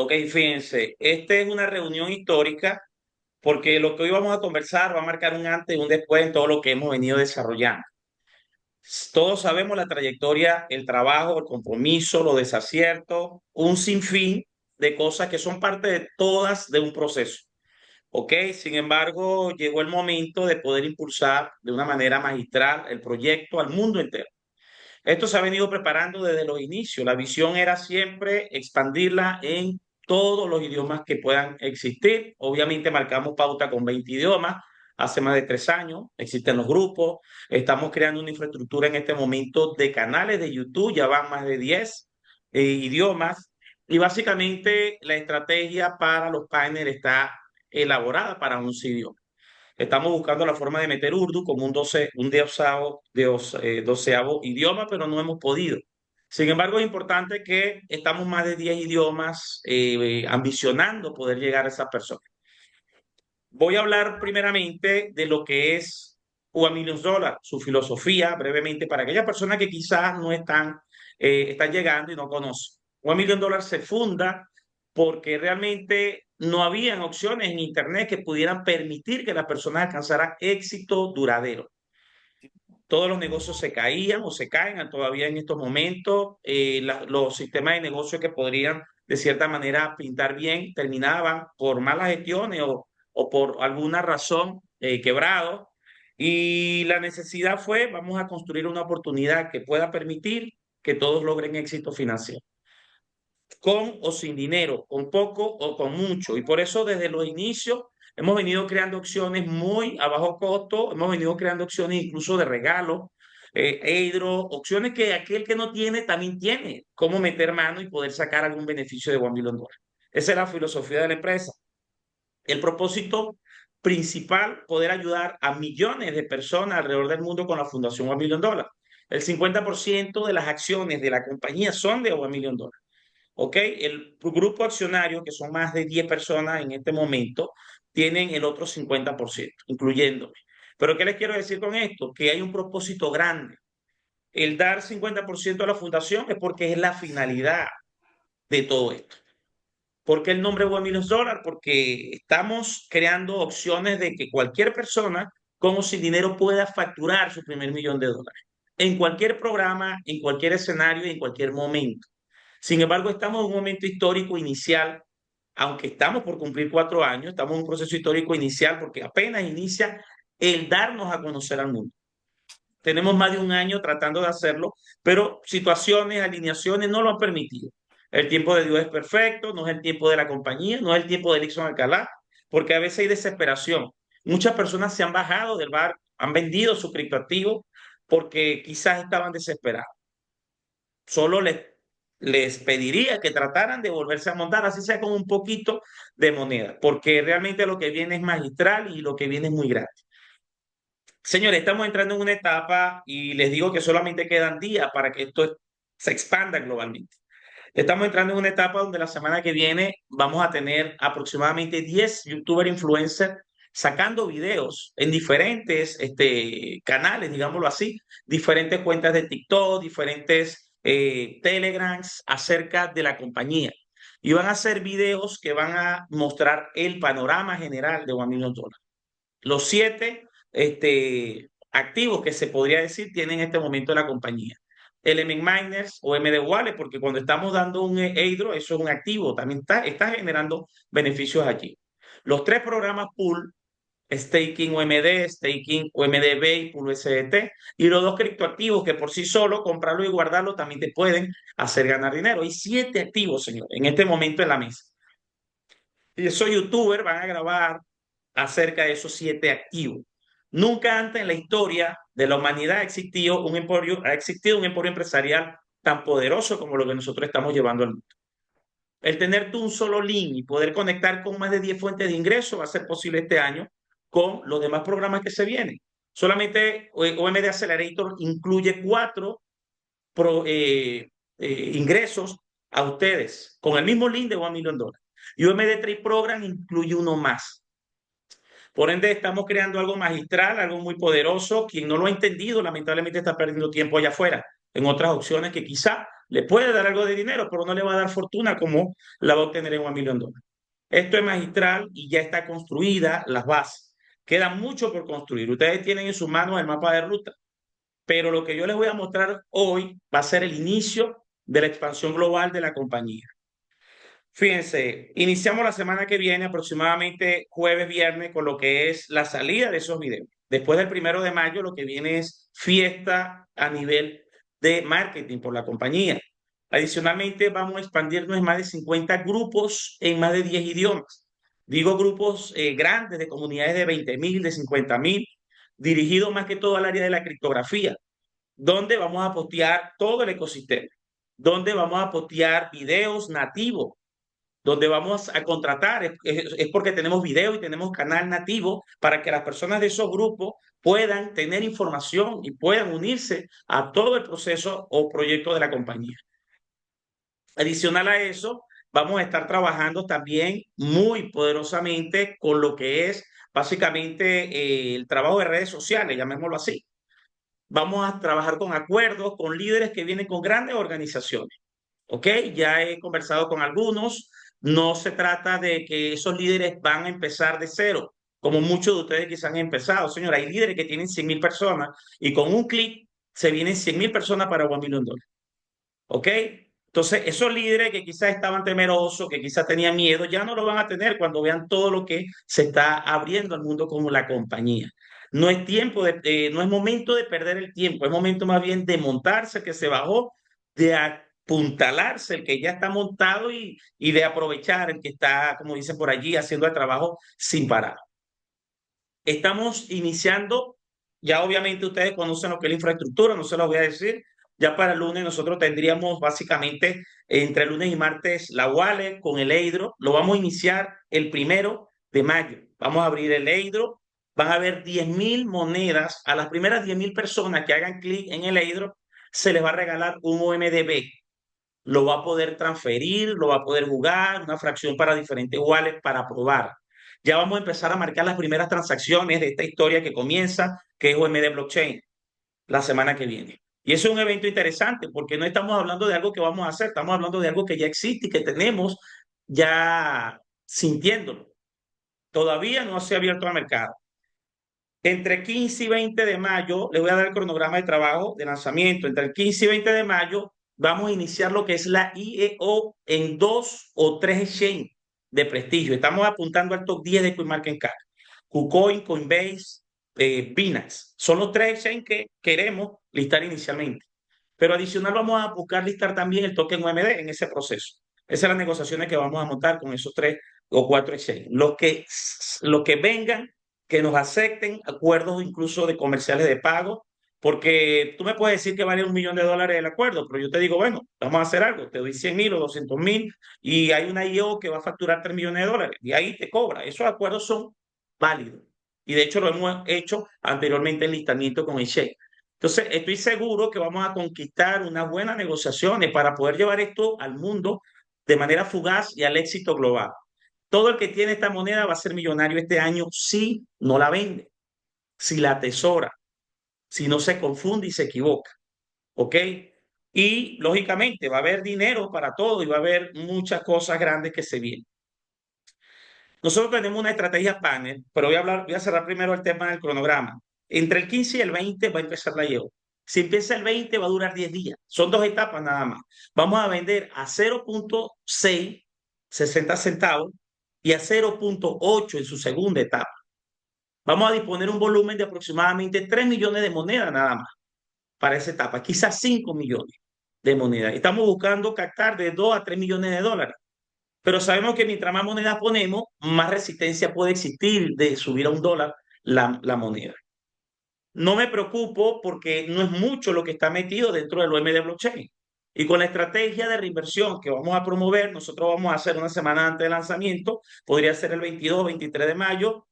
Ok, fíjense, esta es una reunión histórica porque lo que hoy vamos a conversar va a marcar un antes y un después en todo lo que hemos venido desarrollando. Todos sabemos la trayectoria, el trabajo, el compromiso, los desaciertos, un sinfín de cosas que son parte de todas de un proceso. Ok, sin embargo, llegó el momento de poder impulsar de una manera magistral el proyecto al mundo entero. Esto se ha venido preparando desde los inicios. La visión era siempre expandirla en todos los idiomas que puedan existir. Obviamente marcamos pauta con 20 idiomas. Hace más de 3 años existen los grupos. Estamos creando una infraestructura en este momento de canales de YouTube. Ya van más de 10 idiomas. Y básicamente la estrategia para los panels está elaborada para 11 idiomas. Estamos buscando la forma de meter Urdu como un doceavo idioma, pero no hemos podido. Sin embargo, es importante que estamos más de 10 idiomas ambicionando poder llegar a esas personas. Voy a hablar primeramente de lo que es One Million Dollar, su filosofía, brevemente, para aquellas personas que quizás no están llegando y no conocen. One Million Dollar se funda porque realmente no habían opciones en Internet que pudieran permitir que las personas alcanzaran éxito duradero. Todos los negocios se caían o se caen todavía en estos momentos. Los sistemas de negocio que podrían, de cierta manera, pintar bien, terminaban por malas gestiones o por alguna razón quebrados. Y la necesidad fue, vamos a construir una oportunidad que pueda permitir que todos logren éxito financiero con o sin dinero, con poco o con mucho. Y por eso desde los inicios hemos venido creando opciones muy a bajo costo, hemos venido creando opciones incluso de regalo, Eidro, opciones que aquel que no tiene también tiene, cómo meter mano y poder sacar algún beneficio de $1 millón. Esa es la filosofía de la empresa. El propósito principal, poder ayudar a millones de personas alrededor del mundo con la Fundación $1 millón. El 50% de las acciones de la compañía son de $1 millón. ¿Ok? El grupo accionario, que son más de 10 personas en este momento, tienen el otro 50%, incluyéndome. Pero ¿qué les quiero decir con esto? Que hay un propósito grande. El dar 50% a la fundación es porque es la finalidad de todo esto. ¿Por qué el nombre One Million Dollar? Porque estamos creando opciones de que cualquier persona con o sin dinero pueda facturar su primer $1 millón en cualquier programa, en cualquier escenario y en cualquier momento. Sin embargo, estamos en un momento histórico inicial, aunque estamos por cumplir 4 años, estamos en un proceso histórico inicial porque apenas inicia el darnos a conocer al mundo. Tenemos más de un año tratando de hacerlo, pero situaciones, alineaciones no lo han permitido. El tiempo de Dios es perfecto, no es el tiempo de la compañía, no es el tiempo de Dixon Alcalá, porque a veces hay desesperación. Muchas personas se han bajado del bar, han vendido su criptoactivo porque quizás estaban desesperados. Solo les pediría que trataran de volverse a montar, así sea con un poquito de moneda, porque realmente lo que viene es magistral y lo que viene es muy grande. Señores, estamos entrando en una etapa y les digo que solamente quedan días para que esto se expanda globalmente. Estamos entrando en una etapa donde la semana que viene vamos a tener aproximadamente 10 youtuber influencers sacando videos en diferentes canales, digámoslo así, diferentes cuentas de TikTok, diferentes Telegrams acerca de la compañía. Y van a hacer videos que van a mostrar el panorama general de $1 Million. Los 7 activos que se podría decir tienen en este momento la compañía. Element Miners o MD Wallet, porque cuando estamos dando un Eidro, eso es un activo, también está generando beneficios allí. Los 3 programas pool, Staking UMD, Staking UMDB y Pool USDT, y los 2 criptoactivos que por sí solo, comprarlo y guardarlo, también te pueden hacer ganar dinero. Hay 7 activos, señor, en este momento en la mesa. Y esos youtubers van a grabar acerca de esos 7 activos. Nunca antes en la historia de la humanidad ha existido un emporio empresarial tan poderoso como lo que nosotros estamos llevando al mundo. El tener tú un solo link y poder conectar con más de 10 fuentes de ingreso va a ser posible este año con los demás programas que se vienen. Solamente OMD Accelerator incluye 4 ingresos a ustedes con el mismo link de $1 Million. Y OMD Trade Program incluye uno más. Por ende, estamos creando algo magistral, algo muy poderoso. Quien no lo ha entendido, lamentablemente está perdiendo tiempo allá afuera, en otras opciones que quizá Le puede dar algo de dinero, pero no le va a dar fortuna como la va a obtener en $1 millón. Esto es magistral y ya está construida las bases. Queda mucho por construir. Ustedes tienen en sus manos el mapa de ruta, pero lo que yo les voy a mostrar hoy va a ser el inicio de la expansión global de la compañía. Fíjense, iniciamos la semana que viene, aproximadamente jueves, viernes, con lo que es la salida de esos videos. Después del 1 de mayo, lo que viene es fiesta a nivel de marketing por la compañía. Adicionalmente, vamos a expandirnos en más de 50 grupos en más de 10 idiomas. Digo grupos grandes de comunidades de 20.000, de 50.000, dirigidos más que todo al área de la criptografía, donde vamos a postear todo el ecosistema, donde vamos a postear videos nativos, donde vamos a contratar, es porque tenemos video y tenemos canal nativo para que las personas de esos grupos puedan tener información y puedan unirse a todo el proceso o proyecto de la compañía. Adicional a eso, vamos a estar trabajando también muy poderosamente con lo que es básicamente el trabajo de redes sociales, llamémoslo así. Vamos a trabajar con acuerdos, con líderes que vienen con grandes organizaciones. ¿Ok? Ya he conversado con algunos. No se trata de que esos líderes van a empezar de cero, como muchos de ustedes quizás han empezado. Señor, hay líderes que tienen 100.000 personas y con un clic se vienen 100.000 personas para $1 millón. ¿Ok? Entonces, esos líderes que quizás estaban temerosos, que quizás tenían miedo, ya no lo van a tener cuando vean todo lo que se está abriendo al mundo como la compañía. No es tiempo no es momento de perder el tiempo, es momento más bien de montarse, que se bajó, de apuntalarse el que ya está montado y de aprovechar el que está, como dicen por allí, haciendo el trabajo sin parar. Estamos iniciando, ya obviamente ustedes conocen lo que es la infraestructura, no se lo voy a decir. Ya para el lunes nosotros tendríamos básicamente entre lunes y martes la wallet con el Eidro. Lo vamos a iniciar el 1 de mayo. Vamos a abrir el Eidro. Van a haber 10.000 monedas. A las primeras 10.000 personas que hagan clic en el Eidro se les va a regalar un OMDB. Lo va a poder transferir, lo va a poder jugar, una fracción para diferentes wallets para probar. Ya vamos a empezar a marcar las primeras transacciones de esta historia que comienza, que es OMD Blockchain, la semana que viene. Y eso es un evento interesante porque no estamos hablando de algo que vamos a hacer, estamos hablando de algo que ya existe y que tenemos ya sintiéndolo. Todavía no se ha abierto al mercado. Entre 15 y 20 de mayo, le voy a dar el cronograma de trabajo de lanzamiento. Entre el 15 y 20 de mayo vamos a iniciar lo que es la IEO en 2 o 3 exchanges de prestigio. Estamos apuntando al top 10 de CoinMarketCap. KuCoin, Coinbase, Binance. Son los 3 exchanges que queremos listar inicialmente. Pero adicional vamos a buscar listar también el token UMD en ese proceso. Esas son las negociaciones que vamos a montar con esos 3 o 4 exchanges. Los que vengan, que nos acepten acuerdos incluso de comerciales de pago, porque tú me puedes decir que vale $1 millón el acuerdo, pero yo te digo, bueno, vamos a hacer algo, te doy 100.000 o 200.000 y hay una IO que va a facturar $3 millones y ahí te cobra. Esos acuerdos son válidos y de hecho lo hemos hecho anteriormente en listamiento con exchange. Entonces, estoy seguro que vamos a conquistar unas buenas negociaciones para poder llevar esto al mundo de manera fugaz y al éxito global. Todo el que tiene esta moneda va a ser millonario este año si no la vende, si la atesora, si no se confunde y se equivoca. ¿Ok? Y lógicamente va a haber dinero para todo y va a haber muchas cosas grandes que se vienen. Nosotros tenemos una estrategia panel, pero voy a cerrar primero el tema del cronograma. Entre el 15 y el 20 va a empezar la IEO. Si empieza el 20 va a durar 10 días. Son 2 etapas nada más. Vamos a vender a 0.6, 60 centavos, y a 0.8 en su segunda etapa. Vamos a disponer un volumen de aproximadamente 3 millones de monedas nada más para esa etapa, quizás 5 millones de monedas. Estamos buscando captar de 2 a 3 millones de dólares. Pero sabemos que mientras más monedas ponemos, más resistencia puede existir de subir a $1 la moneda. No me preocupo porque no es mucho lo que está metido dentro del OM de blockchain. Y con la estrategia de reinversión que vamos a promover, nosotros vamos a hacer una semana antes del lanzamiento, podría ser el 22 o 23 de mayo,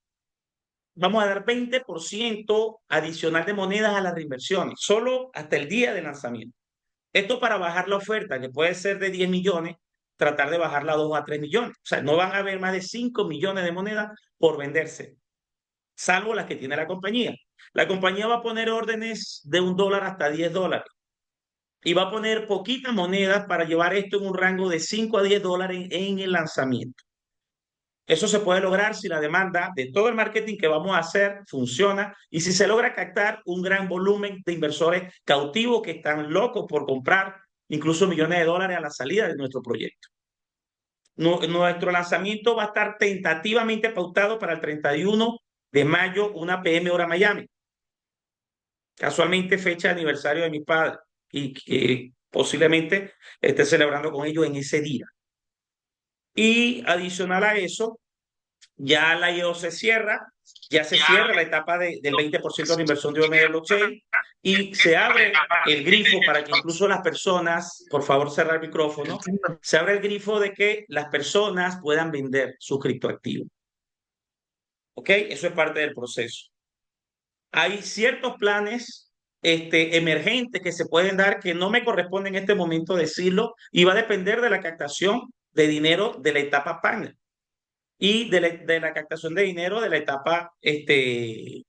vamos a dar 20% adicional de monedas a las reinversiones, solo hasta el día de lanzamiento. Esto para bajar la oferta, que puede ser de 10 millones, tratar de bajarla a 2 a 3 millones. O sea, no van a haber más de 5 millones de monedas por venderse, salvo las que tiene la compañía. La compañía va a poner órdenes de $1 hasta $10. y va a poner poquitas monedas para llevar esto en un rango de 5 a 10 dólares en el lanzamiento. Eso se puede lograr si la demanda de todo el marketing que vamos a hacer funciona y si se logra captar un gran volumen de inversores cautivos que están locos por comprar incluso millones de dólares a la salida de nuestro proyecto. Nuestro lanzamiento va a estar tentativamente pautado para el 31 de mayo, 1 p.m. hora Miami. Casualmente fecha de aniversario de mi padre y que posiblemente esté celebrando con ellos en ese día. Y adicional a eso, ya la IO se cierra, ya se cierra la etapa del 20% de la inversión de OMD Blockchain y se abre el grifo para que incluso las personas, por favor cerrar el micrófono, se abre el grifo de que las personas puedan vender su criptoactivo. ¿Ok? Eso es parte del proceso. Hay ciertos planes emergentes que se pueden dar que no me corresponde en este momento decirlo y va a depender de la captación de dinero de la etapa partner y de la captación de dinero de la etapa de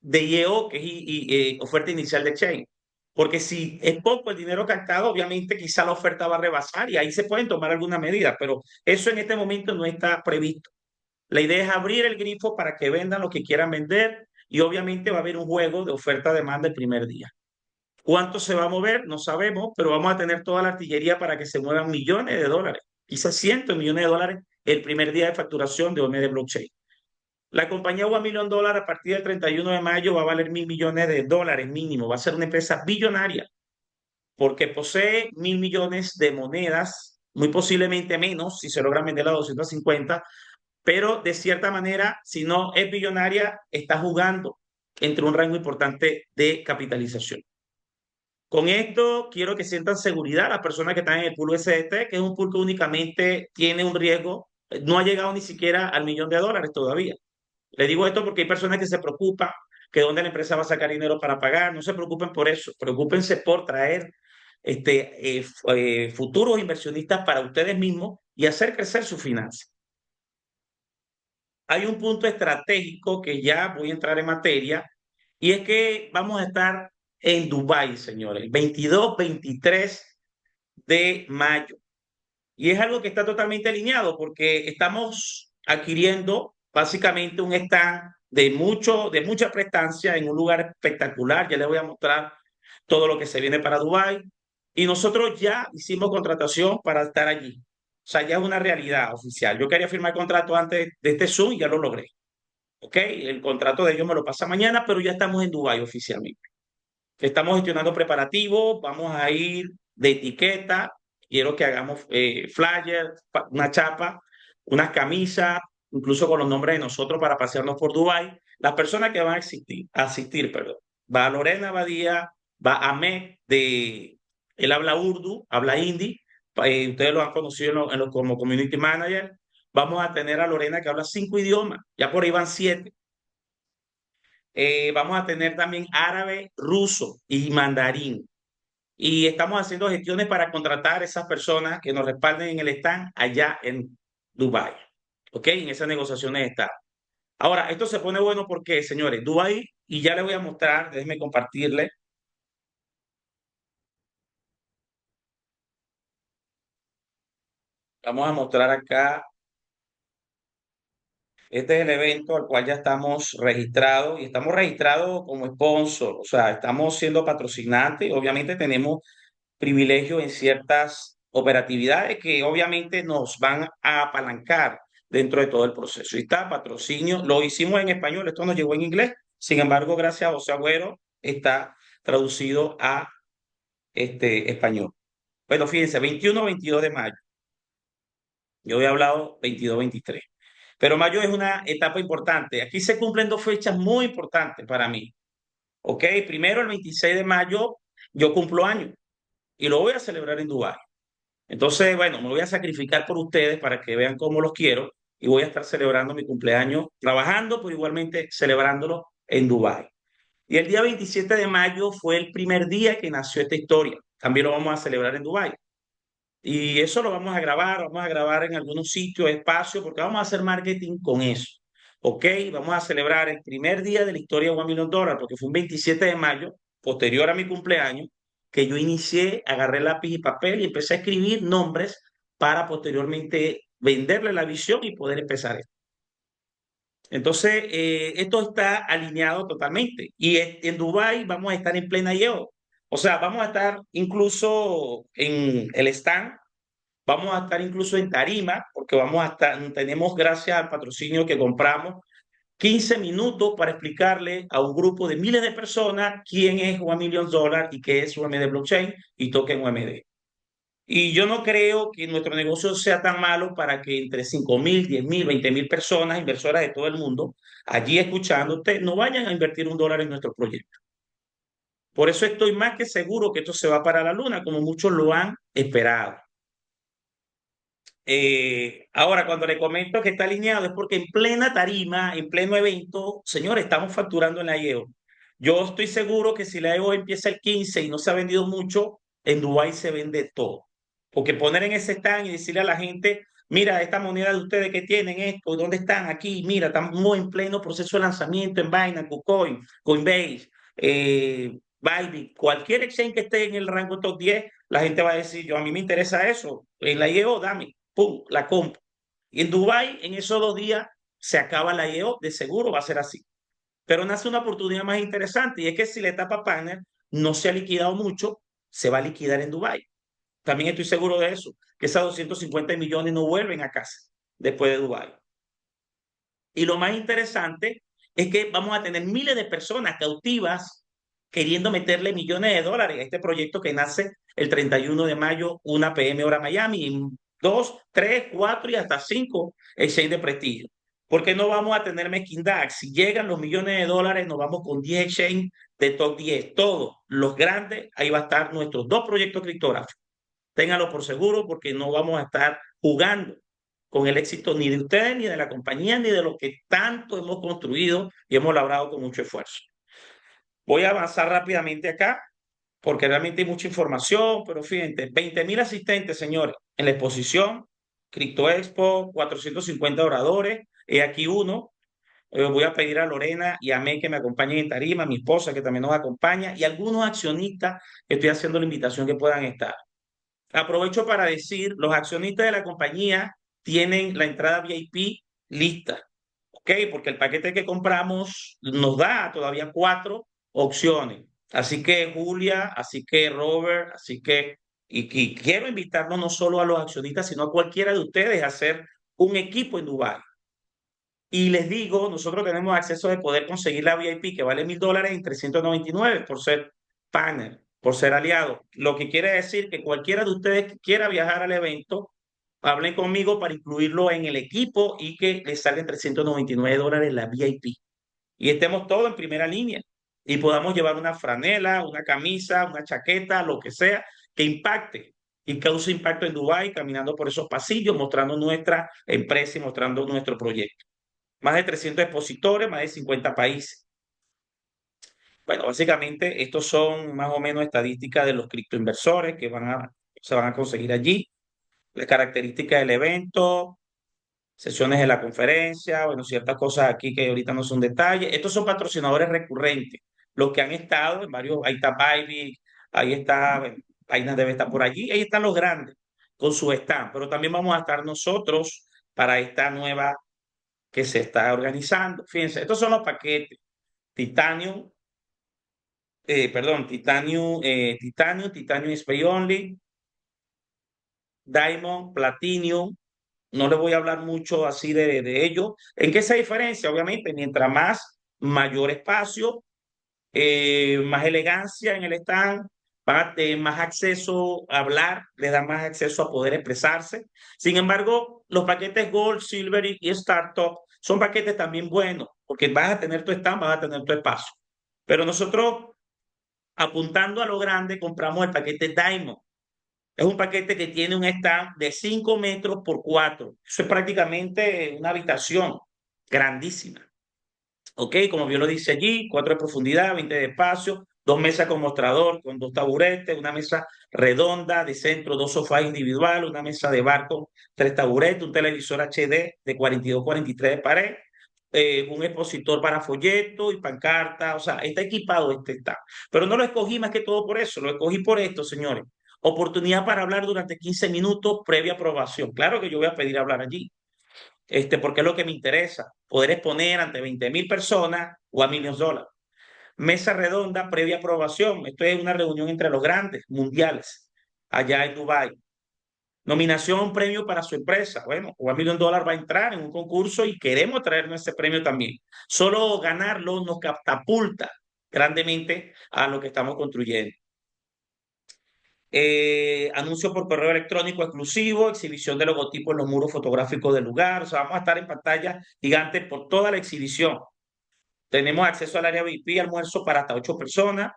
IEO, que es oferta inicial de Chain. Porque si es poco el dinero captado, obviamente quizá la oferta va a rebasar y ahí se pueden tomar algunas medidas, pero eso en este momento no está previsto. La idea es abrir el grifo para que vendan lo que quieran vender y obviamente va a haber un juego de oferta-demanda el primer día. ¿Cuánto se va a mover? No sabemos, pero vamos a tener toda la artillería para que se muevan millones de dólares, quizás cientos de millones de dólares el primer día de facturación de OMD Blockchain. La compañía $1 Million a partir del 31 de mayo va a valer $1.000 millones de dólares mínimo. Va a ser una empresa billonaria porque posee 1.000 millones de monedas, muy posiblemente menos si se logran vender a 250, pero de cierta manera, si no es billonaria, está jugando entre un rango importante de capitalización. Con esto quiero que sientan seguridad las personas que están en el pool USDT, que es un pool que únicamente tiene un riesgo, no ha llegado ni siquiera al $1 millón todavía. Le digo esto porque hay personas que se preocupan que dónde la empresa va a sacar dinero para pagar. No se preocupen por eso, preocúpense por traer futuros inversionistas para ustedes mismos y hacer crecer su finanza. Hay un punto estratégico que ya voy a entrar en materia y es que vamos a estar en Dubái, señores, 22-23 de mayo. Y es algo que está totalmente alineado porque estamos adquiriendo básicamente un stand de mucha prestancia en un lugar espectacular. Ya les voy a mostrar todo lo que se viene para Dubái. Y nosotros ya hicimos contratación para estar allí. O sea, ya es una realidad oficial. Yo quería firmar el contrato antes de este Zoom y ya lo logré. ¿Ok? El contrato de ellos me lo pasa mañana, pero ya estamos en Dubái oficialmente. Estamos gestionando preparativos, vamos a ir de etiqueta, quiero que hagamos flyers, una chapa, unas camisas, incluso con los nombres de nosotros para pasearnos por Dubái. Las personas que van a asistir, perdón. Va Lorena Badía, va Ahmed, él habla urdu, habla hindi, ustedes lo han conocido como community manager. Vamos a tener a Lorena que habla 5 idiomas, ya por ahí van 7. Vamos a tener también árabe, ruso y mandarín. Y estamos haciendo gestiones para contratar a esas personas que nos respalden en el stand allá en Dubái. ¿Ok? En esas negociaciones está. Ahora, esto se pone bueno porque, señores, Dubái, y ya les voy a mostrar, déjenme compartirle. Vamos a mostrar acá. Este es el evento al cual ya estamos registrados y estamos registrados como sponsor, o sea, estamos siendo patrocinantes. Obviamente tenemos privilegios en ciertas operatividades que obviamente nos van a apalancar dentro de todo el proceso. Y está patrocinio, lo hicimos en español, esto nos llegó en inglés, sin embargo, gracias a José Agüero, está traducido a español. Bueno, fíjense, 21-22 de mayo. Yo he hablado 22-23. Pero mayo es una etapa importante. Aquí se cumplen dos fechas muy importantes para mí. ¿Ok? Primero, el 26 de mayo, yo cumplo año y lo voy a celebrar en Dubái. Entonces, bueno, me voy a sacrificar por ustedes para que vean cómo los quiero y voy a estar celebrando mi cumpleaños trabajando, pero igualmente celebrándolo en Dubái. Y el día 27 de mayo fue el primer día que nació esta historia. También lo vamos a celebrar en Dubái. Y eso lo vamos a grabar en algunos sitios, espacios, porque vamos a hacer marketing con eso. ¿Ok? Vamos a celebrar el primer día de la historia de $1 Million, porque fue un 27 de mayo, posterior a mi cumpleaños, que yo inicié, agarré lápiz y papel y empecé a escribir nombres para posteriormente venderle la visión y poder empezar esto. Entonces, esto está alineado totalmente. Y en Dubái vamos a estar en plena IEO. O sea, vamos a estar incluso en el stand, vamos a estar incluso en tarima, porque vamos a estar, tenemos gracias al patrocinio que compramos, 15 minutos para explicarle a un grupo de miles de personas quién es $1 Million y qué es UMD Blockchain y Token UMD. Y yo no creo que nuestro negocio sea tan malo para que entre 5.000, 10.000, 20.000 personas, inversoras de todo el mundo, allí escuchándote, no vayan a invertir $1 en nuestro proyecto. Por eso estoy más que seguro que esto se va para la luna, como muchos lo han esperado. Ahora, cuando le comento que está alineado, es porque en plena tarima, en pleno evento, señores, estamos facturando en la IEO. Yo estoy seguro que si la IEO empieza el 15 y no se ha vendido mucho, en Dubái se vende todo. Porque poner en ese stand y decirle a la gente, mira, esta moneda de ustedes que tienen esto, ¿dónde están? Aquí, mira, estamos en pleno proceso de lanzamiento en Binance, KuCoin, Coinbase, Bybit, cualquier exchange que esté en el rango top 10, la gente va a decir, yo a mí me interesa eso, en la IEO, dame, pum, la compro. Y en Dubái, en esos 2 días, se acaba la IEO, de seguro va a ser así. Pero nace una oportunidad más interesante y es que si la etapa partner no se ha liquidado mucho, se va a liquidar en Dubái. También estoy seguro de eso, que esas 250 millones no vuelven a casa después de Dubái. Y lo más interesante es que vamos a tener miles de personas cautivas queriendo meterle millones de dólares a este proyecto que nace el 31 de mayo, 1 p.m. hora Miami, en 2, 3, 4 y hasta 5 exchange de prestigio. Porque no vamos a tener mezquindad. Si llegan los millones de dólares, nos vamos con 10 exchange de top 10. Todos los grandes, ahí va a estar nuestros 2 proyectos criptográficos. Ténganlo por seguro porque no vamos a estar jugando con el éxito ni de ustedes, ni de la compañía, ni de lo que tanto hemos construido y hemos labrado con mucho esfuerzo. Voy a avanzar rápidamente acá porque realmente hay mucha información, pero fíjense, 20.000 asistentes, señores, en la exposición, Crypto Expo, 450 oradores, y aquí uno. Voy a pedir a Lorena y a May que me acompañen en tarima, a mi esposa que también nos acompaña, y algunos accionistas que estoy haciendo la invitación que puedan estar. Aprovecho para decir, los accionistas de la compañía tienen la entrada VIP lista, ¿ok? Porque el paquete que compramos nos da todavía 4 opciones. Así que Julia, así que Robert, así que, y quiero invitarlos no solo a los accionistas, sino a cualquiera de ustedes a hacer un equipo en Dubái. Y les digo, nosotros tenemos acceso de poder conseguir la VIP que vale $1.000 en 399 por ser partner, por ser aliado. Lo que quiere decir que cualquiera de ustedes que quiera viajar al evento, hablen conmigo para incluirlo en el equipo y que les salga en $399 la VIP. Y estemos todos en primera línea y podamos llevar una franela, una camisa, una chaqueta, lo que sea, que impacte y cause impacto en Dubái, caminando por esos pasillos, mostrando nuestra empresa y mostrando nuestro proyecto. Más de 300 expositores, más de 50 países. Bueno, básicamente estos son más o menos estadísticas de los criptoinversores que se van a conseguir allí, las características del evento, sesiones de la conferencia, bueno, ciertas cosas aquí que ahorita no son detalles. Estos son patrocinadores recurrentes, los que han estado en varios, ahí está Bybit, ahí está, bueno, Binance debe estar por allí, ahí están los grandes con su stand, pero también vamos a estar nosotros para esta nueva que se está organizando. Fíjense, estos son los paquetes. Titanium, Titanium Spray Only, Diamond, Platinum. No les voy a hablar mucho así de ello. ¿En qué se diferencia? Obviamente, mientras más, mayor espacio, más elegancia en el stand, van a tener más acceso a hablar, les da más acceso a poder expresarse. Sin embargo, los paquetes Gold, Silver y Startup son paquetes también buenos, porque vas a tener tu stand, vas a tener tu espacio. Pero nosotros, apuntando a lo grande, compramos el paquete Diamond. Es un paquete que tiene un stand de 5 metros por 4. Eso es prácticamente una habitación grandísima. ¿Ok? Como bien lo dice allí, 4 de profundidad, 20 de espacio, 2 mesas con mostrador, con 2 taburetes, una mesa redonda de centro, 2 sofás individuales, una mesa de bar con 3 taburetes, un televisor HD de 42-43 de pared, un expositor para folleto y pancarta, o sea, está equipado este está. Pero no lo escogí más que todo por eso, lo escogí por esto, señores. Oportunidad para hablar durante 15 minutos previa aprobación. Claro que yo voy a pedir hablar allí, porque es lo que me interesa, poder exponer ante 20.000 personas o a $1.000.000. Mesa redonda previa aprobación. Esto es una reunión entre los grandes mundiales allá en Dubái. Nominación a un premio para su empresa. Bueno, $1.000.000 va a entrar en un concurso y queremos traernos ese premio también. Solo ganarlo nos catapulta grandemente a lo que estamos construyendo. Anuncio por correo electrónico exclusivo, exhibición de logotipos en los muros fotográficos del lugar. O sea, vamos a estar en pantalla gigante por toda la exhibición. Tenemos acceso al área VIP, almuerzo para hasta 8 personas.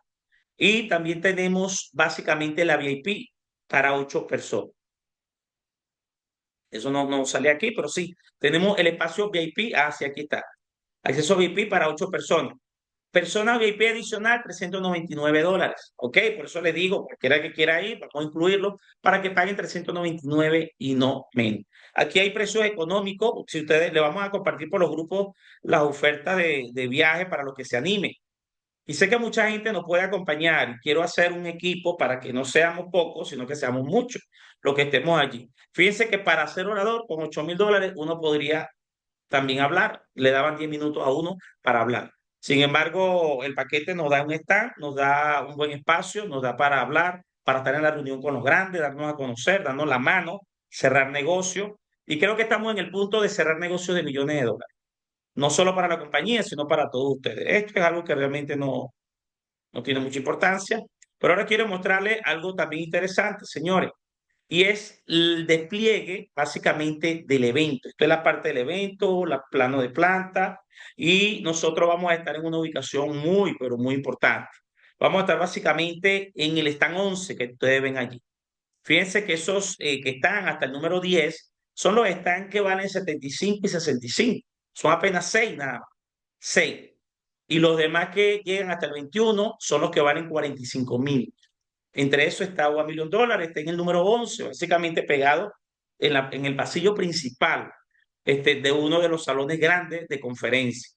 Y también tenemos básicamente la VIP para 8 personas. Eso no sale aquí, pero sí. Tenemos el espacio VIP. Ah, sí, aquí está. Acceso VIP para 8 personas. Persona VIP adicional, $399. ¿Ok? Por eso le digo, cualquiera que quiera ir, vamos a incluirlo para que paguen 399 y no menos. Aquí hay precios económicos. Si ustedes le vamos a compartir por los grupos las ofertas de viaje para los que se animen. Y sé que mucha gente nos puede acompañar y quiero hacer un equipo para que no seamos pocos, sino que seamos muchos los que estemos allí. Fíjense que para ser orador con $8.000 uno podría también hablar. Le daban 10 minutos a uno para hablar. Sin embargo, el paquete nos da un stand, nos da un buen espacio, nos da para hablar, para estar en la reunión con los grandes, darnos a conocer, darnos la mano, cerrar negocios. Y creo que estamos en el punto de cerrar negocios de $millones. No solo para la compañía, sino para todos ustedes. Esto es algo que realmente no tiene mucha importancia. Pero ahora quiero mostrarles algo también interesante, señores, y es el despliegue básicamente del evento. Esto es la parte del evento, la plano de planta, y nosotros vamos a estar en una ubicación muy, pero muy importante. Vamos a estar básicamente en el stand 11 que ustedes ven allí. Fíjense que esos que están hasta el número 10 son los stands que valen 75 y 65. Son apenas 6 nada más. 6. Y los demás que llegan hasta el 21 son los que valen 45.000. Entre eso está $1.000.000, está en el número 11, básicamente pegado en el pasillo principal de uno de los salones grandes de conferencia.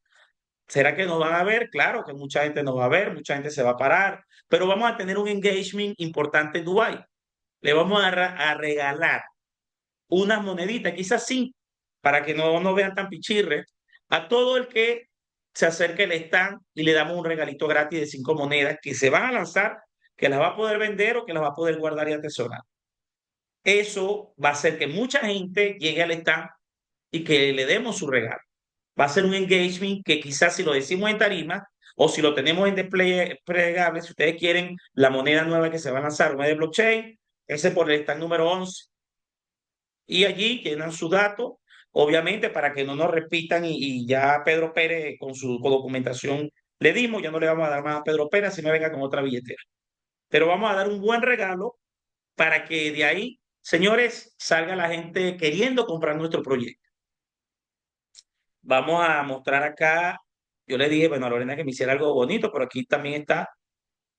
¿Será que nos van a ver? Claro que mucha gente nos va a ver, mucha gente se va a parar, pero vamos a tener un engagement importante en Dubái. Le vamos a regalar unas moneditas, quizás sí, para que no nos vean tan pichirres, a todo el que se acerque al stand y le damos un regalito gratis de 5 monedas que se van a lanzar, que las va a poder vender o que las va a poder guardar y atesorar. Eso va a hacer que mucha gente llegue al stand y que le demos su regalo. Va a ser un engagement que quizás si lo decimos en tarima o si lo tenemos en display plegable, si ustedes quieren la moneda nueva que se va a lanzar, una de blockchain, ese por el stand número 11, y allí llenan su dato, obviamente para que no nos repitan y ya Pedro Pérez con su documentación le dimos, ya no le vamos a dar más a Pedro Pérez, si me venga con otra billetera. Pero vamos a dar un buen regalo para que de ahí, señores, salga la gente queriendo comprar nuestro proyecto. Vamos a mostrar acá, yo le dije, bueno, a Lorena que me hiciera algo bonito, pero aquí también está,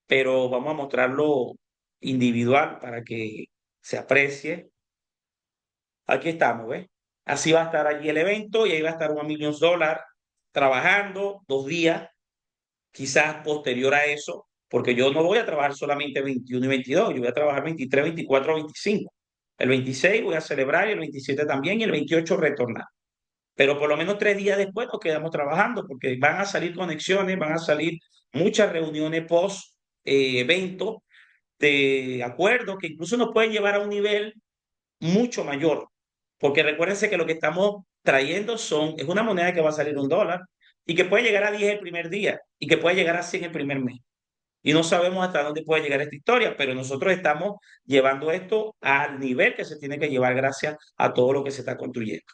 pero vamos a mostrarlo individual para que se aprecie. Aquí estamos, ¿ves? Así va a estar allí el evento y ahí va a estar $1.000.000 trabajando 2 días, quizás posterior a eso, porque yo no voy a trabajar solamente 21 y 22, yo voy a trabajar 23, 24, 25. El 26 voy a celebrar y el 27 también y el 28 retornar. Pero por lo menos 3 días después nos quedamos trabajando porque van a salir conexiones, van a salir muchas reuniones post evento de acuerdos que incluso nos pueden llevar a un nivel mucho mayor. Porque recuérdense que lo que estamos trayendo es una moneda que va a salir $1 y que puede llegar a 10 el primer día y que puede llegar a 100 el primer mes. Y no sabemos hasta dónde puede llegar esta historia, pero nosotros estamos llevando esto al nivel que se tiene que llevar gracias a todo lo que se está construyendo.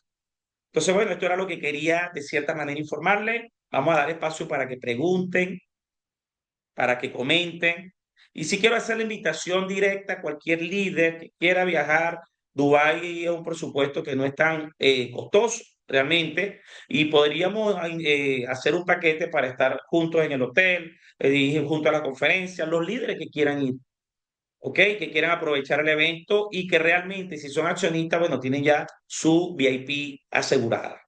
Entonces, bueno, esto era lo que quería de cierta manera informarle. Vamos a dar espacio para que pregunten, para que comenten. Y si quiero hacer la invitación directa a cualquier líder que quiera viajar, Dubái es un presupuesto que no es tan costoso realmente y podríamos hacer un paquete para estar juntos en el hotel, ir junto a la conferencia, los líderes que quieran ir, ¿ok? Que quieran aprovechar el evento y que realmente si son accionistas, bueno, tienen ya su VIP asegurada.